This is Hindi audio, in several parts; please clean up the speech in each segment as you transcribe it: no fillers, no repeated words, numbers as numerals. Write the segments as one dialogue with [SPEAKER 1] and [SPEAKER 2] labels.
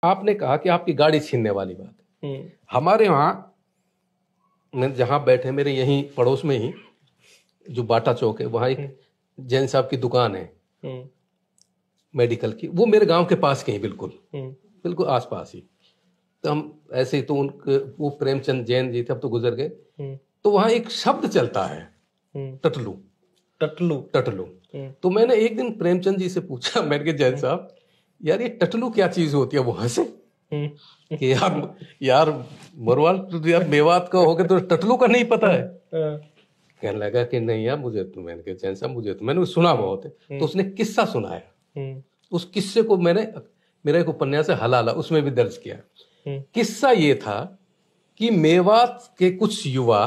[SPEAKER 1] आपने कहा कि आपकी गाड़ी छीनने वाली बात है। हमारे वहाँ जहाँ बैठे मेरे यहीं पड़ोस में ही जो बाटा चौक है वहाँ एक जैन साहब की दुकान है मेडिकल की, वो मेरे गांव के पास के ही बिल्कुल बिल्कुल आसपास ही। तो हम ऐसे ही तो उनके वो प्रेमचंद जैन जी थे, अब तो गुजर गए। तो वहाँ एक शब्द चलता है टटलू टटलू टटलू। तो मैंने एक दिन प्रेमचंद जी से पूछा, मैंने कहा जैन साहब यार ये टटलू क्या चीज होती है? वो हंसे कि यार मरवाल तो यार मेवात का हो गया तो टटलू का नहीं पता है। कहने लगा कि नहीं यार मुझे तो, मैंने कहा जैन साहब मुझे तो मैंने सुना बहुत है। तो उसने किस्सा सुनाया, उस किस्से को मैंने मेरा एक उपन्यास है हलाला उसमें भी दर्ज किया। किस्सा ये था कि मेवात के कुछ युवा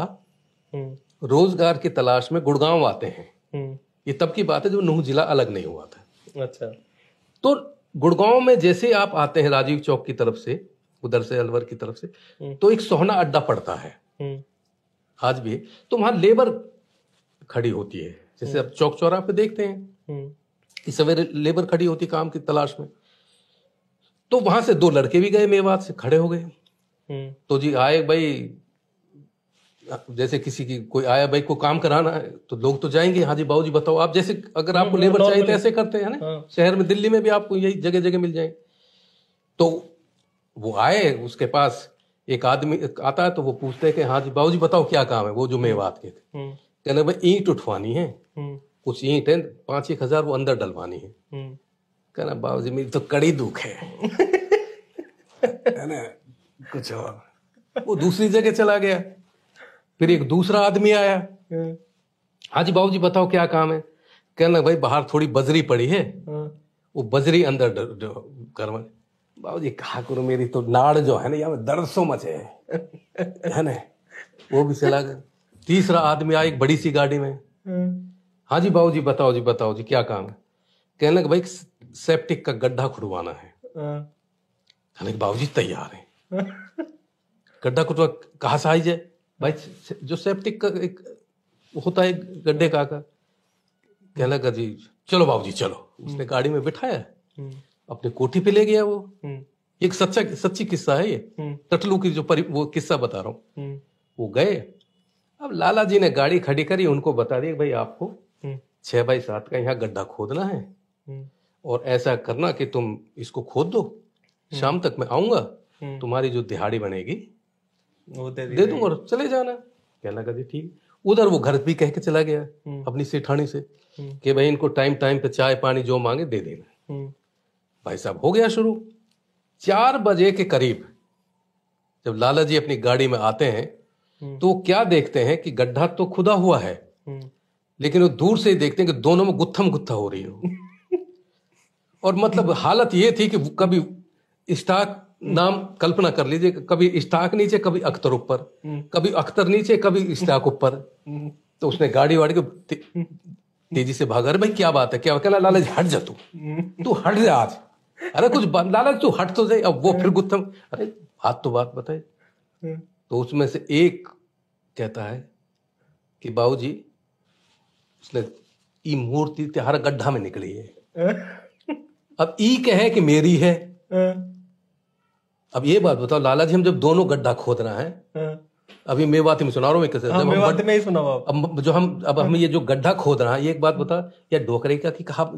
[SPEAKER 1] रोजगार की तलाश में गुड़गांव आते हैं। ये तब की बात है जब नूह जिला अलग नहीं हुआ था। अच्छा। तो गुड़गांव में जैसे आप आते हैं राजीव चौक की तरफ से, उधर से अलवर की तरफ से, तो एक सोहना अड्डा पड़ता है आज भी। तो वहां लेबर खड़ी होती है, जैसे अब चौक चौराहे पे देखते हैं कि सवेरे लेबर खड़ी होती काम की तलाश में। तो वहां से दो लड़के भी गए मेवात से, खड़े हो गए। तो जी आए भाई, जैसे किसी की कोई आया भाई को काम कराना है तो लोग तो जाएंगे, हाँ जी बाबू जी बताओ आप, जैसे अगर आपको लेबर चाहिए तो ऐसे करते हैं ना। शहर में दिल्ली में भी आपको यही जगह जगह मिल जाए। तो वो आए, उसके पास एक आदमी आता है तो वो पूछते हैं कि हाँ जी बाबू जी बताओ क्या काम है। वो जो मेवात के थे कहने भाई ईंट उठवानी है, कुछ ईंट है 5-1 हजार वो अंदर डलवानी है। कहना बाबू जी मेरी तो कड़ी दुख है ना कुछ और। वो दूसरी जगह चला गया। फिर एक दूसरा आदमी आया, हाँ जी बाबूजी बताओ क्या काम है। कहना भाई बाहर थोड़ी बजरी पड़ी है, वो बजरी अंदर करवा। बाबूजी कहा करो मेरी तो नाड़ जो है ना यहाँ दर्द सो मचे है ना। वो भी चला गया। तीसरा आदमी आया एक बड़ी सी गाड़ी में, हाँ जी बाबूजी बताओ जी क्या काम है। कहने लगा भाई सेप्टिक का गड्ढा खुदवाना है। कहने बाबूजी तैयार है। गड्ढा खुदवा कहाँ से आई जाए भाई, जो सेप्टिक का एक होता है गड्ढे का आकर। कहने लगा जी चलो बाबूजी चलो। उसने गाड़ी में बिठाया, अपने कोठी पे ले गया। वो एक सच्ची किस्सा है ये, टटलू की जो वो किस्सा बता रहा हूँ। वो गए, अब लाला जी ने गाड़ी खड़ी करी, उनको बता दिया भाई आपको 6x7 का यहाँ गड्ढा खोदना है और ऐसा करना कि तुम इसको खोद दो, शाम तक मैं आऊंगा, तुम्हारी जो दिहाड़ी बनेगी वो दे दूंगा और चले जाना। कहने लगा जी ठीक। उधर वो घर भी कह के चला गया अपनी सेठानी से कि भाई इनको टाइम टाइम पे चाय पानी जो मांगे दे देना। भाई साहब हो गया शुरू। 4 बजे के करीब जब लाला जी अपनी गाड़ी में आते हैं तो वो क्या देखते हैं कि गड्ढा तो खुदा हुआ है, लेकिन वो दूर से ही देखते हैं कि दोनों में गुत्थम गुत्था हो रही हो। और मतलब हालत ये थी कि कभी स्टाक नाम कल्पना कर लीजिए, कभी स्टाक नीचे कभी अख्तर ऊपर, कभी अख्तर नीचे कभी स्टाक ऊपर। तो उसने गाड़ी वाड़ी को तेजी से भागा। अरे भाई क्या बात है क्या? कहना लाला जी हट जा, तू हट जा आज। अरे कुछ लाला तू हट तो जाए। अब वो फिर गुत्थम, अरे बात तो बात बताए। तो उसमें से एक कहता है कि बाबूजी उसने ई मूर्ति तुम्हारा गड्ढा में निकली है। अब ई कहे कि मेरी है। अब ये बात बताओ लाला जी, हम जब दोनों गड्ढा खोद रहा है, अभी मेवाती में सुना रहा हूँ कैसे,
[SPEAKER 2] मेवाती में ही सुना
[SPEAKER 1] अब जो हम ये जो गड्ढा खोद रहा है, ये एक बात बता, या डोकरे का की कहा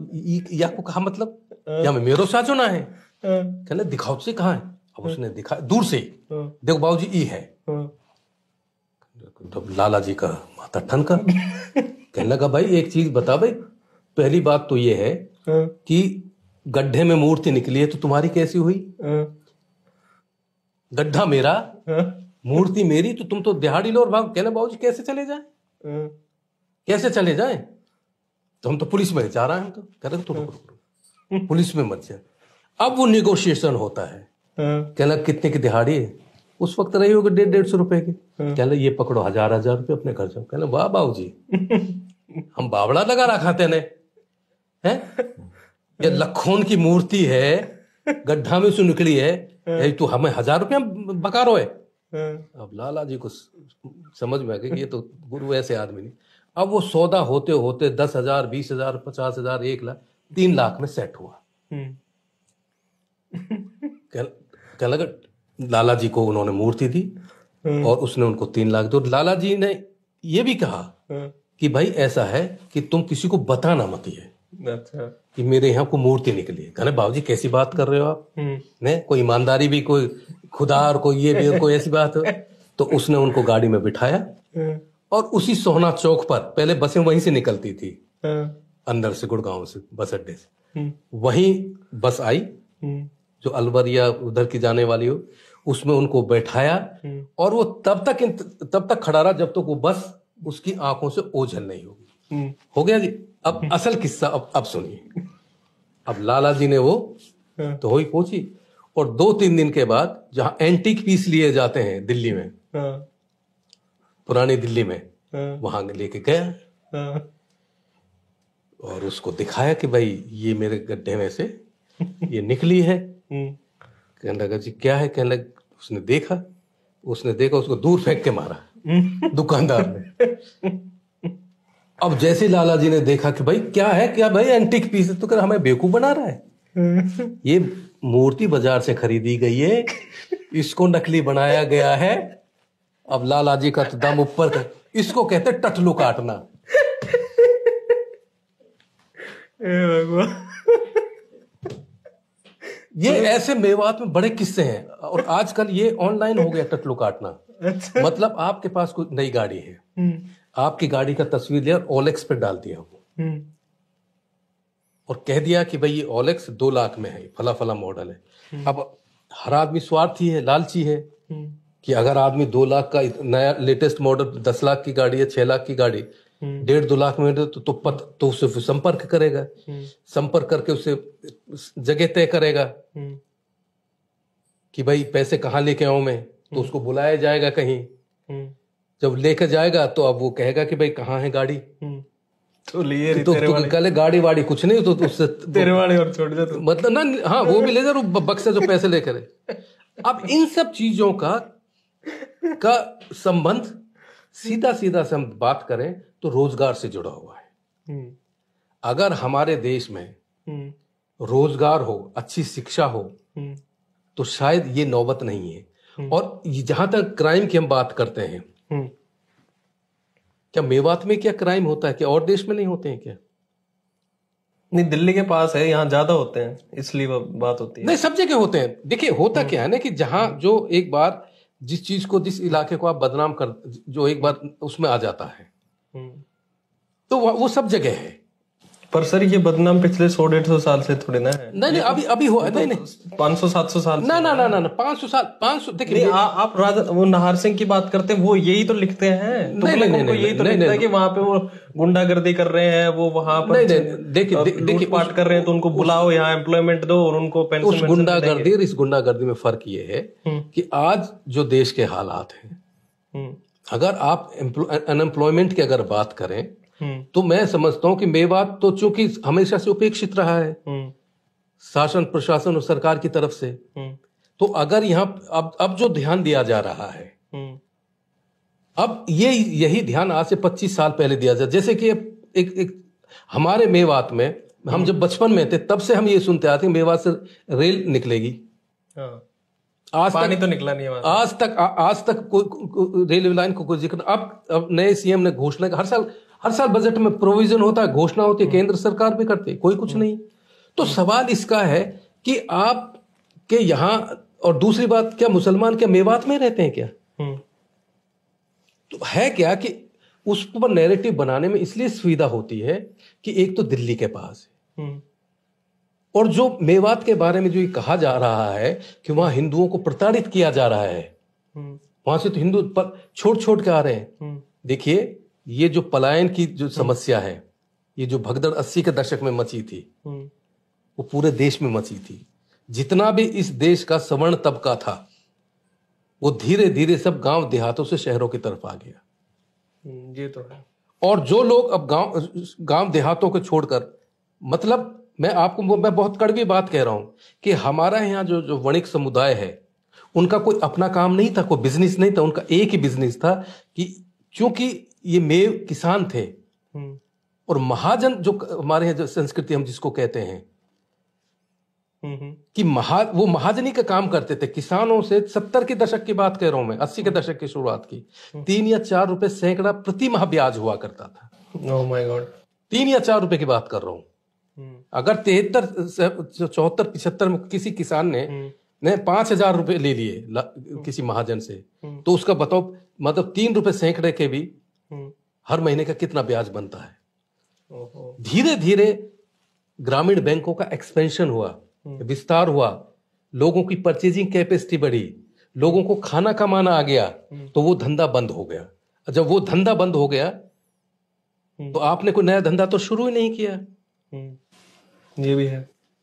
[SPEAKER 1] या को कहा मतलब या में मेरो साचो ना है। कहने दिखाओ से कहा है। अब उसने दिखा दूर से, देखो बाबूजी ई है। तो लाला जी का माथा ठनका। कहने लगा भाई एक चीज बता भाई, पहली बात तो ये है कि गड्ढे में मूर्ति निकली है तो तुम्हारी कैसी हुई? गड्ढा मेरा, मूर्ति मेरी, तो तुम तो दिहाड़ी लो और भाग। कहना बाबूजी कैसे चले जाए, कैसे चले जाए? तो हम तो पुलिस में जा रहे हैं। हम तो कह रहे तो पुलिस में मत जाए। अब वो निगोशिएशन होता है। कहना कितने की दिहाड़ी है? उस वक्त रही होगी 150-150 रुपए की। कहना ये पकड़ो 1000 रुपए अपने घर जाओ। कहना वाह बाबूजी हम बावड़ा लगा रखा तेने है। ये लखोन की मूर्ति है, गड्ढा में से निकली है, तू हमें 1000 रुपया बका रो है। अब लाला जी को समझ में आ गया कि ये तो गुरु ऐसे आदमी नहीं। अब वो सौदा होते होते 10,000, 20,000, 50,000, 1 लाख, 3 लाख में सेट हुआ। कहने लगा, लाला जी को उन्होंने मूर्ति दी और उसने उनको 3 लाख दो। लाला जी ने ये भी कहा कि भाई ऐसा है कि तुम किसी को बताना मत ये
[SPEAKER 2] अच्छा
[SPEAKER 1] कि मेरे यहाँ को मूर्ति निकली है। कहने बाबूजी कैसी बात कर रहे हो आप, ने कोई ईमानदारी भी, कोई खुदा और कोई ये भी, कोई ऐसी बात हो। तो उसने उनको गाड़ी में बिठाया और उसी सोहना चौक पर, पहले बसें वहीं से निकलती थी, अंदर से, गुड़गांव से, बस अड्डे से, वहीं बस आई जो अलवर या उधर की जाने वाली हो, उसमें उनको बैठाया और वो तब तक खड़ा रहा जब तक वो बस उसकी आंखों से ओझल नहीं होगी। हो गया जी। अब असल किस्सा अब सुनिए। अब लाला जी ने वो तो हुई पहुंची और 2-3 दिन के बाद जहां एंटीक पीस लिए जाते हैं दिल्ली में, पुरानी दिल्ली में, वहां लेके गया और उसको दिखाया कि भाई ये मेरे गड्ढे में से ये निकली है। कहने लगा जी क्या है? कहने लगा, उसने देखा उसको दूर फेंक के मारा दुकानदार ने। अब जैसे लाला जी ने देखा कि भाई क्या है, क्या भाई एंटीक पीस है, तो कर हमें बेवकूफ बना रहा है, ये मूर्ति बाजार से खरीदी गई है, इसको नकली बनाया गया है। अब लाला जी का तो दम ऊपर का, इसको कहते टटलू काटना। ये ऐसे मेवात में बड़े किस्से हैं और आजकल ये ऑनलाइन हो गया टटलू काटना।
[SPEAKER 2] अच्छा।
[SPEAKER 1] मतलब आपके पास कोई नई गाड़ी है, आपकी गाड़ी का तस्वीर लिया और ओलेक्स पे डाल दिया वो और कह दिया कि भाई ये ओलेक्स 2 लाख में है, फला फला मॉडल है। अब हर आदमी स्वार्थी है, लालची है कि अगर आदमी 2 लाख का नया लेटेस्ट मॉडल, 10 लाख की गाड़ी है, 6 लाख की गाड़ी 1.5-2 लाख में तो उससे संपर्क करेगा, संपर्क करके उससे जगह तय करेगा कि भाई पैसे कहाँ लेके आऊं मैं, तो उसको बुलाया जाएगा कहीं। जब लेकर जाएगा तो अब वो कहेगा कि भाई कहाँ है गाड़ी,
[SPEAKER 2] तो लिए
[SPEAKER 1] तो कल गाड़ी वाड़ी कुछ नहीं, तो उससे
[SPEAKER 2] तेरे वाले और छोड़ दे, तो
[SPEAKER 1] मतलब ना, हाँ वो भी ले जा बक्से जो पैसे लेकर। अब इन सब चीजों का संबंध सीधा सीधा से हम बात करें तो रोजगार से जुड़ा हुआ है। अगर हमारे देश में रोजगार हो, अच्छी शिक्षा हो, तो शायद ये नौबत नहीं है। और जहां तक क्राइम की हम बात करते हैं, क्या मेवात में क्या क्राइम होता है, क्या और देश में नहीं होते हैं क्या?
[SPEAKER 2] नहीं, दिल्ली के पास है, यहाँ ज्यादा होते हैं, इसलिए बात होती है।
[SPEAKER 1] नहीं, सब जगह होते हैं। देखिए होता क्या है ना कि जहां जो एक बार जिस चीज को, जिस इलाके को आप बदनाम कर, जो एक बार उसमें आ जाता है, तो वो सब जगह है।
[SPEAKER 2] पर सर ये बदनाम पिछले 100-150 साल से थोड़ी ना है।
[SPEAKER 1] नहीं, अभी हुआ नहीं,
[SPEAKER 2] 500-700 साल
[SPEAKER 1] ना 500 साल, 500। देखिए
[SPEAKER 2] आप राजा वो नाहर सिंह की बात करते हैं, वो यही तो लिखते हैं, यही तो लिखता है कि वहां पे वो गुंडागर्दी कर रहे हैं, वो वहां पर देखिए पाट कर रहे हैं, तो उनको बुलाओ, यहाँ एम्प्लॉयमेंट दो और उनको पेंशन।
[SPEAKER 1] उस गुंडागर्दी और इस गुंडागर्दी में फर्क ये है कि आज जो देश के हालात हैं, अगर आप अनएम्प्लॉयमेंट की अगर बात करें तो मैं समझता हूं कि मेवात तो चूंकि हमेशा से उपेक्षित रहा है शासन, प्रशासन और सरकार की तरफ से, तो अगर यहाँ अब जो ध्यान दिया जा रहा है, अब यही ध्यान आज से 25 साल पहले दिया जाए। जैसे कि एक हमारे मेवात में, हम जब बचपन में थे तब से हम ये सुनते आते हैं मेवात से रेल निकलेगी। आज
[SPEAKER 2] पानी तो निकला नहीं है,
[SPEAKER 1] आज तक कोई रेलवे लाइन को कोई जिक्र। अब नए सीएम ने घोषणा, हर साल बजट में प्रोविजन होता है, घोषणा होती है, केंद्र सरकार भी करती है, कोई कुछ नहीं। तो सवाल इसका है कि आप के यहाँ, और दूसरी बात, क्या मुसलमान क्या मेवात में रहते हैं क्या? तो है क्या कि उस पर नैरेटिव बनाने में इसलिए सुविधा होती है कि एक तो दिल्ली के पास है, और जो मेवात के बारे में जो ये कहा जा रहा है कि वहां हिंदुओं को प्रताड़ित किया जा रहा है, वहां से तो हिंदू पर छोड़ के आ रहे हैं। देखिए ये जो पलायन की जो समस्या है, ये जो भगदड़ 80 के दशक में मची थी, वो पूरे देश में मची थी। जितना भी इस देश का सवर्ण तबका था, वो धीरे धीरे सब गांव देहातों से शहरों की तरफ आ गया।
[SPEAKER 2] ये तो है।
[SPEAKER 1] और जो लोग अब गांव देहातों को छोड़कर, मतलब मैं बहुत कड़वी बात कह रहा हूं कि हमारा यहाँ जो वणिक समुदाय है, उनका कोई अपना काम नहीं था, कोई बिजनेस नहीं था, उनका एक ही बिजनेस था कि चूंकि ये मेव किसान थे, और महाजन जो हमारे यहाँ जो संस्कृति हम जिसको कहते हैं, कि वो महाजनी का काम करते थे किसानों से। 70 के दशक की बात कह रहा हूं मैं, 80 के दशक की शुरुआत की। 3 या 4 रुपए सैकड़ा प्रति माह ब्याज हुआ करता था।
[SPEAKER 2] ओह माय गॉड,
[SPEAKER 1] 3 या 4 रुपए की बात कर रहा हूं। अगर 73, 74, 75 में किसी किसान ने 5,000 रुपए ले लिए किसी महाजन से, तो उसका बताओ मतलब 3 रुपए सैकड़े के भी हर महीने का कितना ब्याज बनता है। धीरे धीरे ग्रामीण बैंकों का एक्सपेंशन हुआ, विस्तार हुआ, लोगों की परचेजिंग कैपेसिटी बढ़ी, लोगों को खाना कमाना आ गया, तो वो धंधा बंद हो गया। जब वो धंधा बंद हो गया तो आपने कोई नया धंधा तो शुरू ही नहीं किया।
[SPEAKER 2] ये भी है।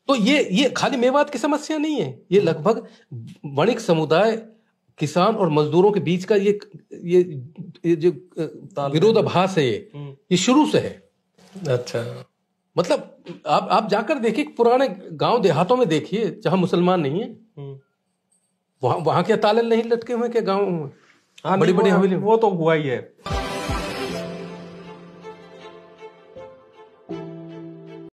[SPEAKER 2] तो
[SPEAKER 1] ये खाली मेवात की समस्या नहीं है, ये लगभग वणिक समुदाय, किसान और मजदूरों के बीच का ये जो विरोधाभास है, ये शुरू से है।
[SPEAKER 2] अच्छा,
[SPEAKER 1] मतलब आप जाकर देखिए पुराने गांव देहातों में देखिए जहां मुसलमान नहीं है, वहां क्या ताले नहीं लटके हुए क्या गांव में?
[SPEAKER 2] बड़ी बड़ी हवेली, वो तो हुआ ही है।